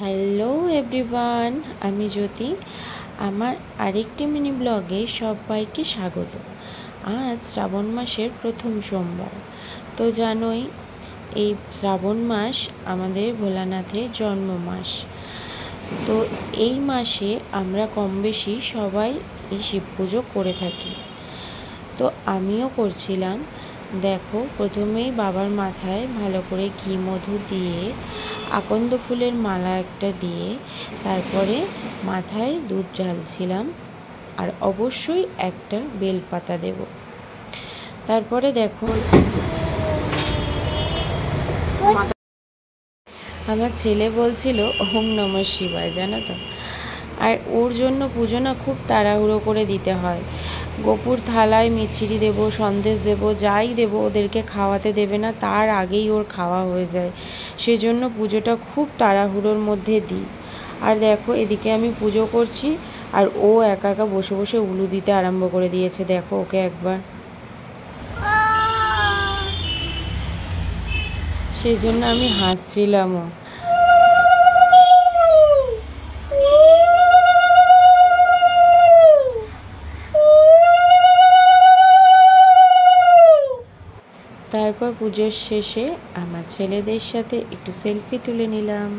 Hello everyone, আমি জ্যোতি। আমার আরেকটি মিনি ব্লগে সবাইকে স্বাগত। আজ শ্রাবণ মাসের প্রথম সোমবার। তো জানোই এই শ্রাবণ মাস আমাদের ভোলানাথের জন্ম মাস। তো এই মাসে আমরা কম বেশি সবাই এই শিব পুজো করে থাকি। তো আমিও করছিলাম। দেখো, প্রথমেই বাবার মাথায় ভালো করে ঘি মধু দিয়ে আকন্দ ফুলের মালা একটা দিয়ে তারপরে মাথায় দুধ ঢালছিলাম, আর অবশ্যই একটা বেলপাতা দেব। তারপরে দেখো, আমার ছেলে বলছিল ওম নমঃ শিবায়, জানো তো। আর ওর জন্য পুজো না খুব তাড়াহুড়ো করে দিতে হয়। গোপুর থালায় মিছরি দেব, সন্দেশ দেব, যাই দেব ওদেরকে খাওয়াতে দেবে না, তার আগেই ওর খাওয়া হয়ে যায়। সেজন্য পুজোটা খুব তাড়াহুড়োর মধ্যে দিই। আর দেখো, এদিকে আমি পুজো করছি আর ও একা একা বসে বসে উলু দিতে আরম্ভ করে দিয়েছে। দেখো ওকে একবার, সেই জন্য আমি হাসছিলামও। তারপর পুজোর শেষে আমার ছেলেদের সাথে একটু সেলফি তুলে নিলাম।